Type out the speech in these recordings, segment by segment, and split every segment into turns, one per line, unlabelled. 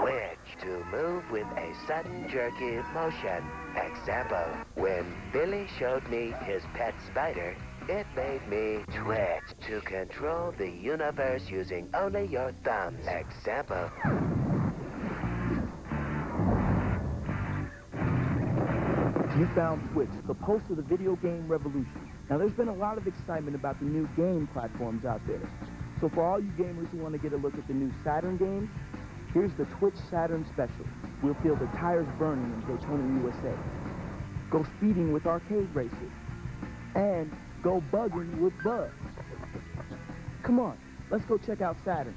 Twitch, to move with a sudden jerky motion. Example, when Billy showed me his pet spider, it made me twitch to control the universe using only your thumbs. Example.
You found Twitch, the pulse of the video game revolution. Now, there's been a lot of excitement about the new game platforms out there. So for all you gamers who want to get a look at the new Saturn games, here's the Twitch Saturn Special. We'll feel the tires burning in Daytona, USA. Go speeding with arcade races. And go bugging with bugs. Come on, let's go check out Saturn.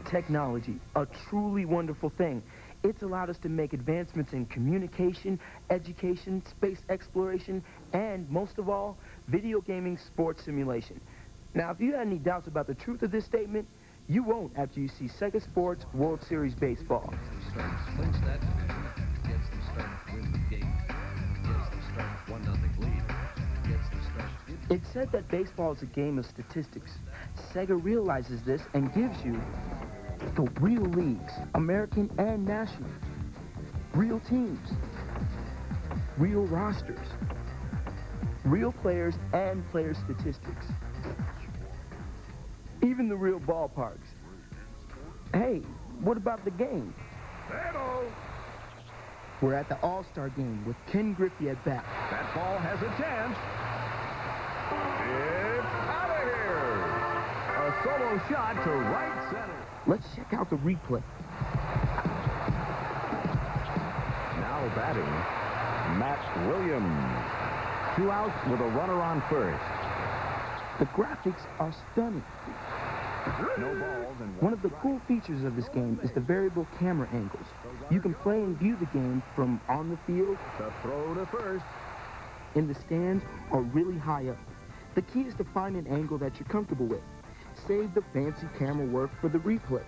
Technology, a truly wonderful thing. It's allowed us to make advancements in communication, education, space exploration, and most of all, video gaming sports simulation. Now, if you had any doubts about the truth of this statement, you won't after you see Sega Sports World Series Baseball. It's said that baseball is a game of statistics. Sega realizes this and gives you the real leagues, American and national, real teams, real rosters, real players and player statistics, even the real ballparks. Hey, what about the game?
Hello.
We're at the All-Star game with Ken Griffey at bat.
That ball has a chance. It's out of here. A solo shot to right center.
Let's check out the replay.
Now batting, Matt Williams. 2 outs with a runner on first.
The graphics are stunning.
No balls and
One of the cool features of this game is the variable camera angles. You can play and view the game from on the field,
the throw to first.
in the stands, or really high up. The key is to find an angle that you're comfortable with. Save the fancy camera work for the replays.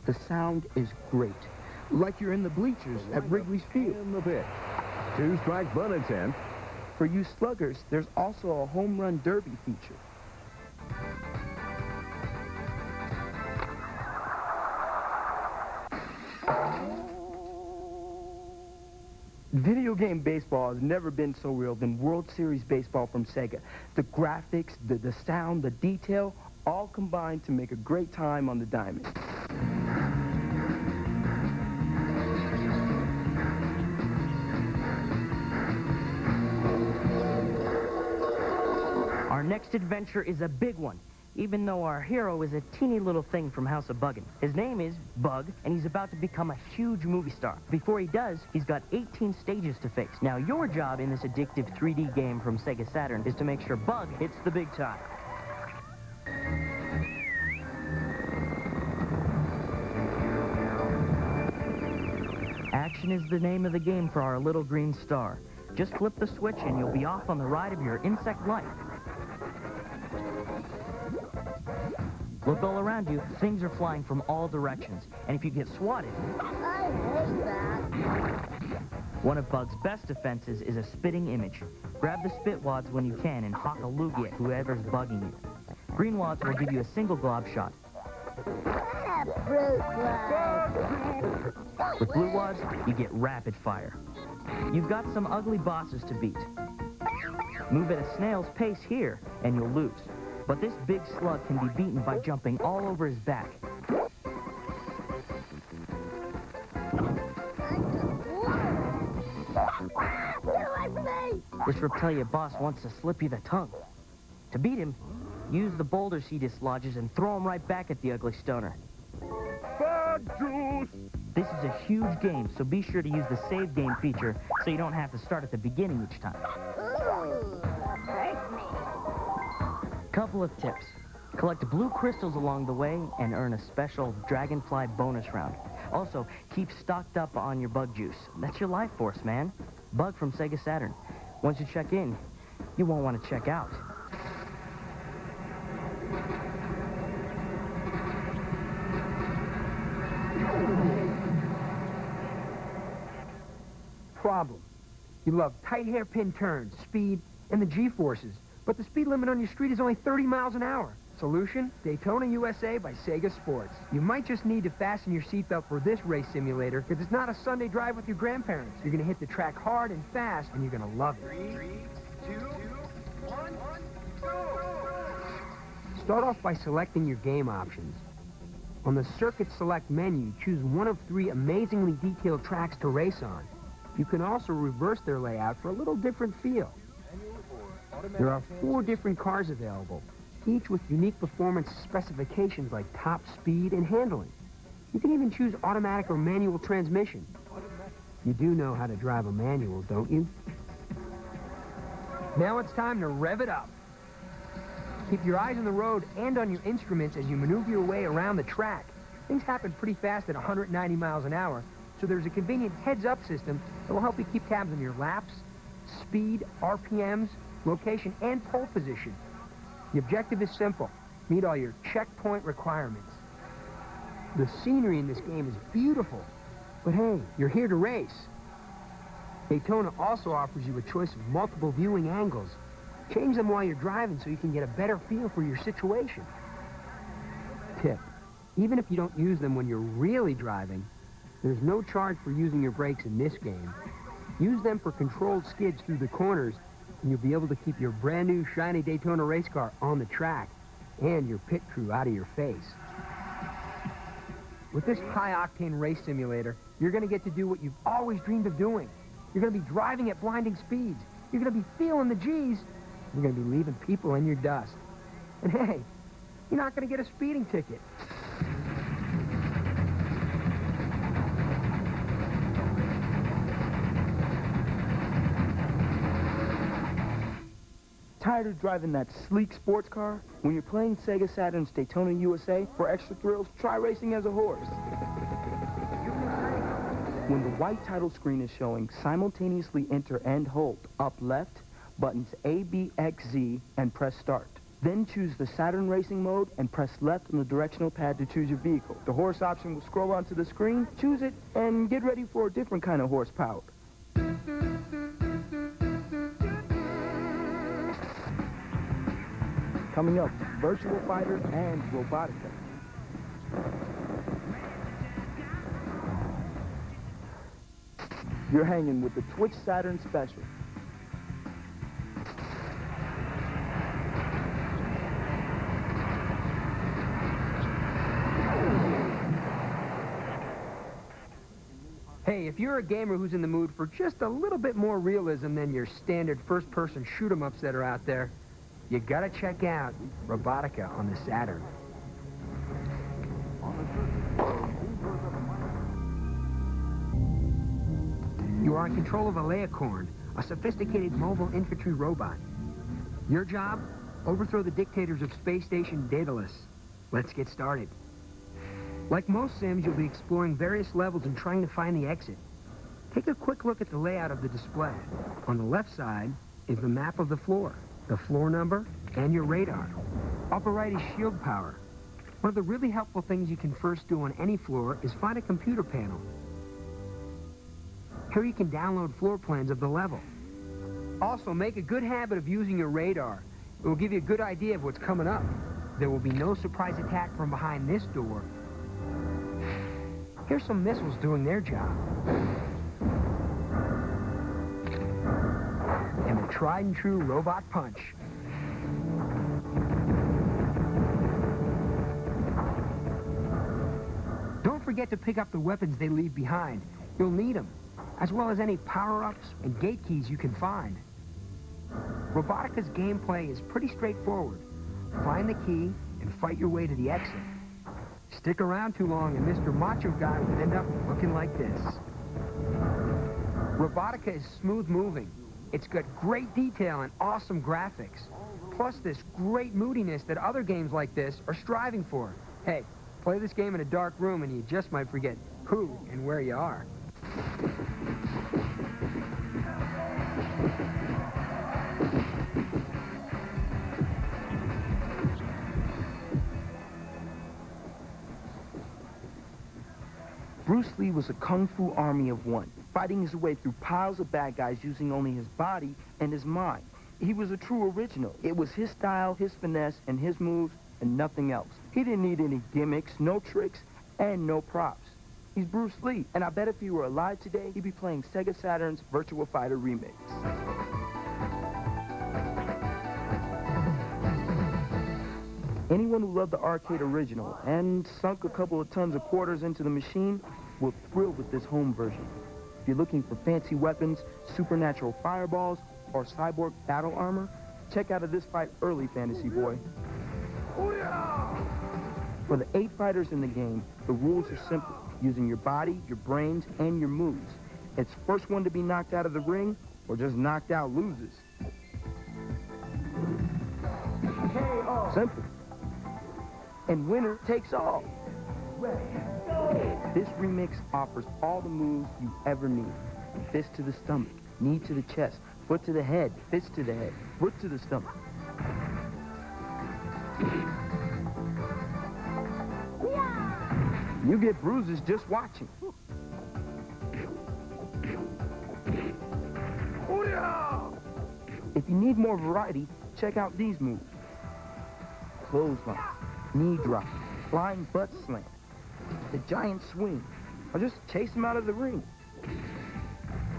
The sound is great, like you're in the bleachers at Wrigley Field.
In the pitch. 2-strike bunt attempt.
For you sluggers, there's also a home run derby feature. Video game baseball has never been so real than World Series Baseball from Sega. The graphics, the sound, the detail, all combined to make a great time on the diamond.
Our next adventure is a big one, even though our hero is a teeny little thing from House of Buggin'. His name is Bug, and he's about to become a huge movie star. Before he does, he's got 18 stages to face. Now, your job in this addictive 3D game from Sega Saturn is to make sure Bug hits the big time. Action is the name of the game for our little green star. Just flip the switch and you'll be off on the ride of your insect life. Look all around you. Things are flying from all directions. And if you get swatted...
I hate that.
One of Bug's best defenses is a spitting image. Grab the spit wads when you can and hawk a loogie at whoever's bugging you. Green wads will give you a single glob shot.
Fruit fly.
With blue wads, you get rapid fire. You've got some ugly bosses to beat. Move at a snail's pace here, and you'll lose. But this big slug can be beaten by jumping all over his back. This Reptilia boss wants to slip you the tongue. To beat him, use the boulders he dislodges and throw them right back at the ugly stoner.
Bug juice!
This is a huge game, so be sure to use the save game feature so you don't have to start at the beginning each time.
Ooh, hurt me.
Couple of tips. Collect blue crystals along the way and earn a special Dragonfly bonus round. Also, keep stocked up on your bug juice. That's your life force, man. Bug from Sega Saturn. Once you check in, you won't want to check out.
Problem.
You love tight hairpin turns, speed, and the G-forces. But the speed limit on your street is only 30 miles an hour. Solution? Daytona USA by Sega Sports. You might just need to fasten your seatbelt for this race simulator, because it's not a Sunday drive with your grandparents. You're going to hit the track hard and fast, and you're going to love it. 3, 2, 1, go! Start off by selecting your game options. On the Circuit Select menu, choose one of 3 amazingly detailed tracks to race on. You can also reverse their layout for a little different feel. There are 4 different cars available, each with unique performance specifications like top speed and handling. You can even choose automatic or manual transmission. You do know how to drive a manual, don't you? Now it's time to rev it up. Keep your eyes on the road and on your instruments as you maneuver your way around the track. Things happen pretty fast at 190 miles an hour, so there's a convenient heads-up system that will help you keep tabs on your laps, speed, RPMs, location, and pole position. The objective is simple: meet all your checkpoint requirements. The scenery in this game is beautiful, but hey, you're here to race. Daytona also offers you a choice of multiple viewing angles. Change them while you're driving so you can get a better feel for your situation. Tip: even if you don't use them when you're really driving, there's no charge for using your brakes in this game. Use them for controlled skids through the corners, and you'll be able to keep your brand new shiny Daytona race car on the track and your pit crew out of your face. With this high-octane race simulator, you're going to get to do what you've always dreamed of doing. You're going to be driving at blinding speeds. You're going to be feeling the G's. You're going to be leaving people in your dust. And hey, you're not going to get a speeding ticket.
Tired of driving that sleek sports car? When you're playing Sega Saturn's Daytona USA, for extra thrills, try racing as a horse. When the white title screen is showing, simultaneously enter and hold up left, buttons A, B, X, Z, and press start. Then choose the Saturn racing mode and press left on the directional pad to choose your vehicle. The horse option will scroll onto the screen, choose it, and get ready for a different kind of horsepower. Coming up, Virtual Fighter and Robotica. You're hanging with the Twitch Saturn Special.
Hey, if you're a gamer who's in the mood for just a little bit more realism than your standard first-person shoot-'em-ups that are out there, you gotta check out Robotica on the Saturn. You are in control of a Leocorn, a sophisticated mobile infantry robot. Your job? Overthrow the dictators of Space Station Daedalus. Let's get started. Like most sims, you'll be exploring various levels and trying to find the exit. Take a quick look at the layout of the display. On the left side is the map of the floor, the floor number, and your radar. Upper right is shield power. One of the really helpful things you can first do on any floor is find a computer panel. Here you can download floor plans of the level. Also, make a good habit of using your radar. It will give you a good idea of what's coming up. There will be no surprise attack from behind this door. Here's some missiles doing their job. And the tried and true robot punch. Don't forget to pick up the weapons they leave behind. You'll need them, as well as any power-ups and gate keys you can find. Robotica's gameplay is pretty straightforward. Find the key and fight your way to the exit. Stick around too long and Mr. Macho Guy will end up looking like this. Robotica is smooth moving. It's got great detail and awesome graphics. Plus this great moodiness that other games like this are striving for. Hey, play this game in a dark room and you just might forget who and where you are.
Bruce Lee was a kung fu army of one. fighting his way through piles of bad guys using only his body and his mind. He was a true original. It was his style, his finesse, and his moves, and nothing else. He didn't need any gimmicks, no tricks, and no props. He's Bruce Lee, and I bet if he were alive today, he'd be playing Sega Saturn's Virtua Fighter remix. Anyone who loved the arcade original and sunk a couple of tons of quarters into the machine will thrill with this home version. If you're looking for fancy weapons, supernatural fireballs, or cyborg battle armor, check out This Fight Early, Fantasy Boy. For the 8 fighters in the game, the rules are simple, using your body, your brains, and your moves. It's first one to be knocked out of the ring, or just knocked out loses. Simple. And winner takes all. This remix offers all the moves you ever need. Fist to the stomach, knee to the chest, foot to the head, fist to the head, foot to the stomach. You get bruises just watching. If you need more variety, check out these moves. Clothesline, knee drop, flying butt slam, the giant swing, or just chase him out of the ring.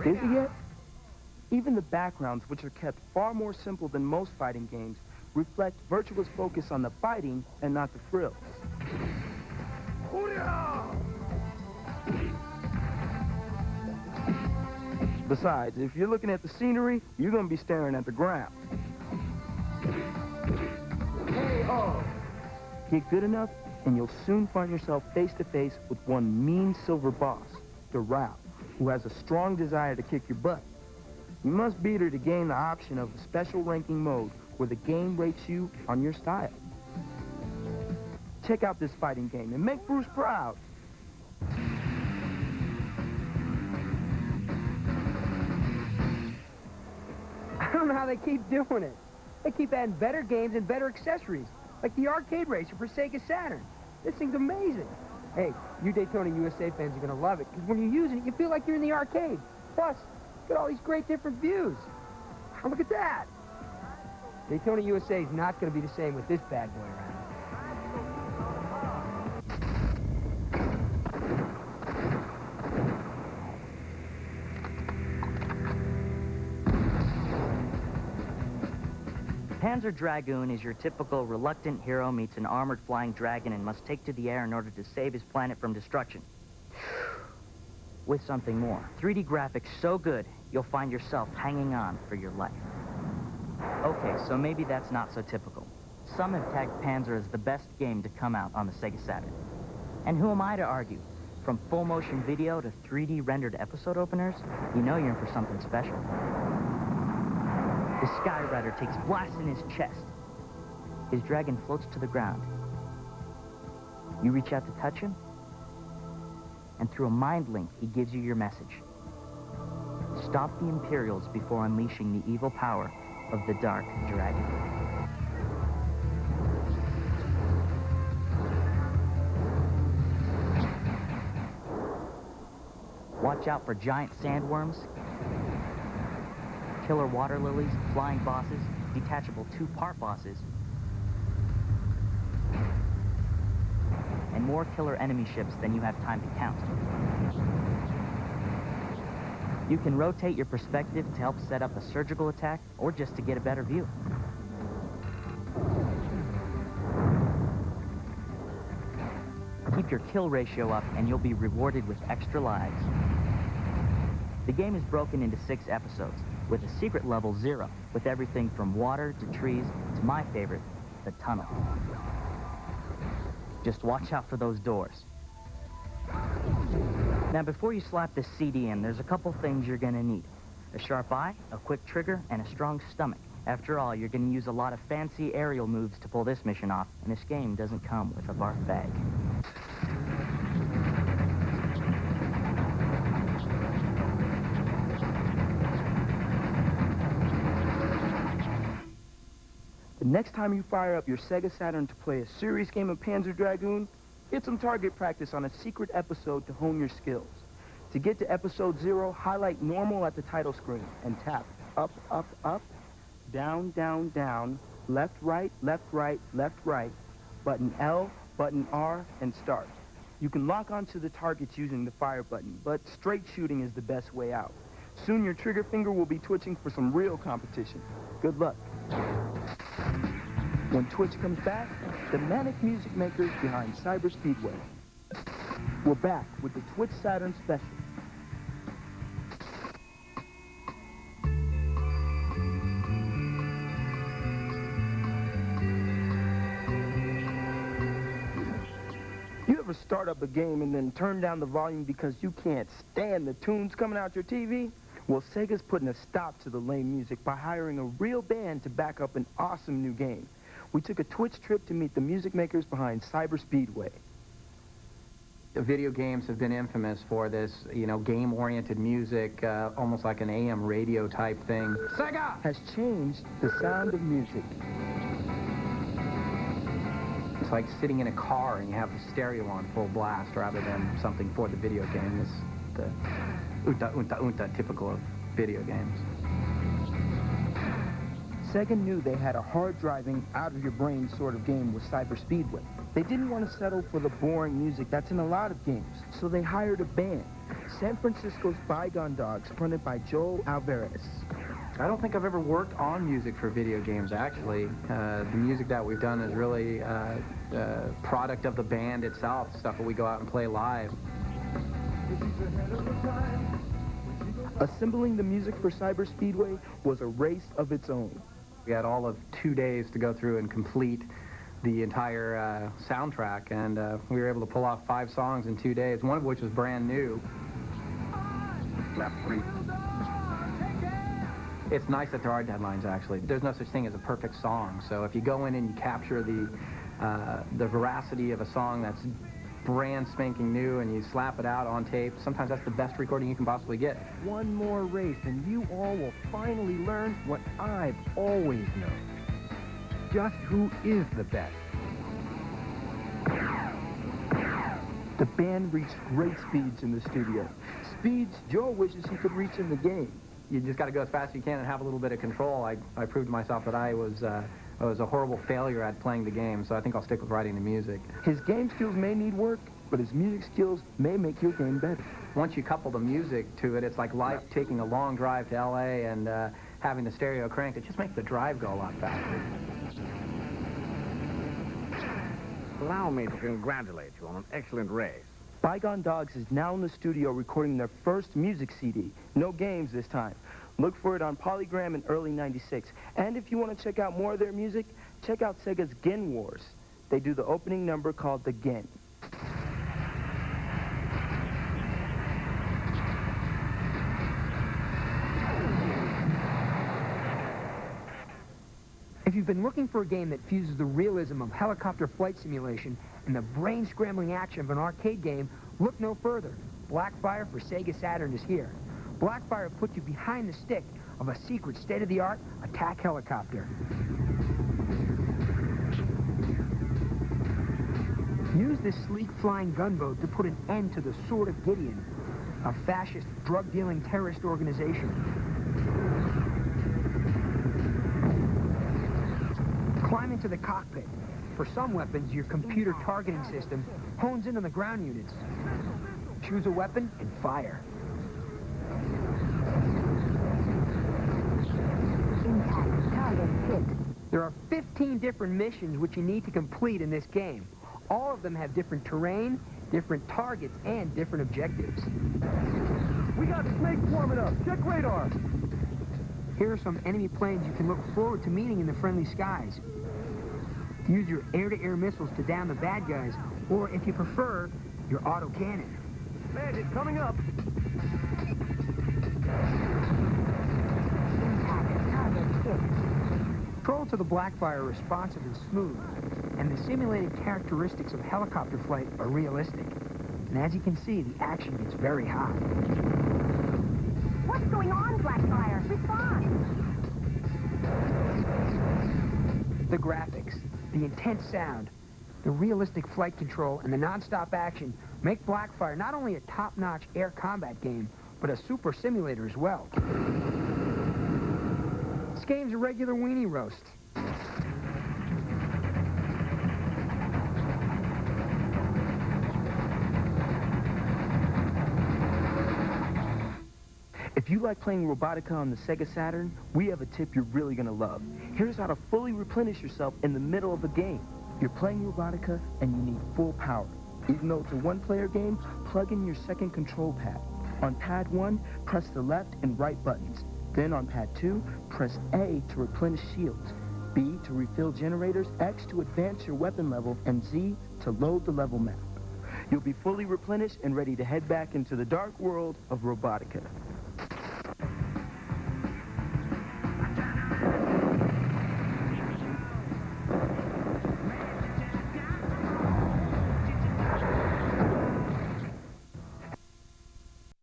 Busy yet? Even the backgrounds, which are kept far more simple than most fighting games, reflect Virtua's focus on the fighting and not the thrills. Besides, if you're looking at the scenery, you're going to be staring at the ground. Get good enough, and you'll soon find yourself face-to-face with one mean silver boss, Dragoon, who has a strong desire to kick your butt. You must beat her to gain the option of a special ranking mode where the game rates you on your style. Check out this fighting game and make Bruce proud.
I don't know how they keep doing it. They keep adding better games and better accessories, like the arcade racer for Sega Saturn. This thing's amazing. Hey, you Daytona USA fans are going to love it, because when you're using it, you feel like you're in the arcade. Plus, look at all these great different views. Oh, look at that. Daytona USA is not going to be the same with this bad boy around.
Panzer Dragoon is your typical reluctant hero meets an armored flying dragon and must take to the air in order to save his planet from destruction. With something more. 3D graphics so good, you'll find yourself hanging on for your life. Okay, so maybe that's not so typical. Some have tagged Panzer as the best game to come out on the Sega Saturn. And who am I to argue? From full motion video to 3D rendered episode openers, you know you're in for something special. The Skyrider takes blasts in his chest. His dragon floats to the ground. You reach out to touch him, and through a mind link, he gives you your message. Stop the Imperials before unleashing the evil power of the Dark Dragon. Watch out for giant sandworms, killer water lilies, flying bosses, detachable 2-part bosses, and more killer enemy ships than you have time to count. You can rotate your perspective to help set up a surgical attack or just to get a better view. Keep your kill ratio up and you'll be rewarded with extra lives. The game is broken into 6 episodes, with a secret level 0, with everything from water to trees to my favorite, the tunnel. Just watch out for those doors. Now, before you slap this CD in, there's a couple things you're gonna need. A sharp eye, a quick trigger, and a strong stomach. After all, you're gonna use a lot of fancy aerial moves to pull this mission off, and this game doesn't come with a barf bag.
The next time you fire up your Sega Saturn to play a serious game of Panzer Dragoon, get some target practice on a secret episode to hone your skills. To get to episode 0, highlight normal at the title screen and tap up, up, up, down, down, down, left, right, left, right, left, right, button L, button R, and start. You can lock onto the targets using the fire button, but straight shooting is the best way out. Soon your trigger finger will be twitching for some real competition. Good luck. When Twitch comes back, the manic music makers behind Cyber Speedway. We're back with the Twitch Saturn Special. You ever start up a game and then turn down the volume because you can't stand the tunes coming out your TV? Well, Sega's putting a stop to the lame music by hiring a real band to back up an awesome new game. We took a Twitch trip to meet the music makers behind Cyber Speedway.
The video games have been infamous for this, you know, game-oriented music, almost like an AM radio type thing.
Sega has changed the sound of music.
It's like sitting in a car and you have the stereo on full blast rather than something for the video game. It's the unta, unta, unta typical of video games.
Sega knew they had a hard-driving, out-of-your-brain sort of game with Cyber Speedway. They didn't want to settle for the boring music that's in a lot of games, so they hired a band, San Francisco's Bygone Dogs, fronted by Joel Alvarez.
I don't think I've ever worked on music for video games, actually. The music that we've done is really a product of the band itself, stuff that we go out and play live.
Assembling the music for Cyber Speedway was a race of its own.
We had all of 2 days to go through and complete the entire soundtrack, and we were able to pull off 5 songs in 2 days, one of which was brand new. It's nice that there are deadlines, actually. There's no such thing as a perfect song, so if you go in and you capture the veracity of a song that's brand spanking new and you slap it out on tape, sometimes that's the best recording you can possibly get.
One more race and you all will finally learn what I've always known. Just who is the best.
The band reached great speeds in the studio. Speeds Joe wishes he could reach in the game.
You just got to go as fast as you can and have a little bit of control. I proved to myself that I was a horrible failure at playing the game, so I think I'll stick with writing the music.
His game skills may need work, but his music skills may make your game better.
Once you couple the music to it, it's like life taking a long drive to L.A. and having the stereo cranked. It just makes the drive go a lot faster.
Allow me to congratulate you on an excellent race.
Bygone Dogs is now in the studio recording their first music CD. No games this time. Look for it on Polygram in early '96. And if you want to check out more of their music, check out Sega's Gen Wars. They do the opening number called The Gen.
If you've been looking for a game that fuses the realism of helicopter flight simulation and the brain-scrambling action of an arcade game, look no further. Blackfire for Sega Saturn is here. Blackfire puts you behind the stick of a secret state-of-the-art attack helicopter. Use this sleek flying gunboat to put an end to the Sword of Gideon, a fascist drug-dealing terrorist organization. Climb into the cockpit. For some weapons, your computer targeting system hones in on the ground units. Choose a weapon and fire.
Impact target hit.
There are 15 different missions which you need to complete in this game. All of them have different terrain, different targets, and different objectives.
We got snakes swarming up. Check radar.
Here are some enemy planes you can look forward to meeting in the friendly skies. Use your air-to-air missiles to down the bad guys, or if you prefer, your autocannon.
Bandit coming up.
Impact target hit.
Control to the Blackfire are responsive and smooth, and the simulated characteristics of helicopter flight are realistic. And as you can see, the action gets very hot.
What's going on, Blackfire? Respond!
The graphics, the intense sound, the realistic flight control, and the non-stop action Make Blackfire not only a top-notch air combat game, but a super simulator as well. This game's a regular weenie roast.
If you like playing Robotica on the Sega Saturn, we have a tip you're really going to love. Here's how to fully replenish yourself in the middle of a game. You're playing Robotica and you need full power. Even though it's a one-player game, plug in your second control pad. On pad 1, press the left and right buttons. Then on pad 2, press A to replenish shields, B to refill generators, X to advance your weapon level, and Z to load the level map. You'll be fully replenished and ready to head back into the dark world of Robotica.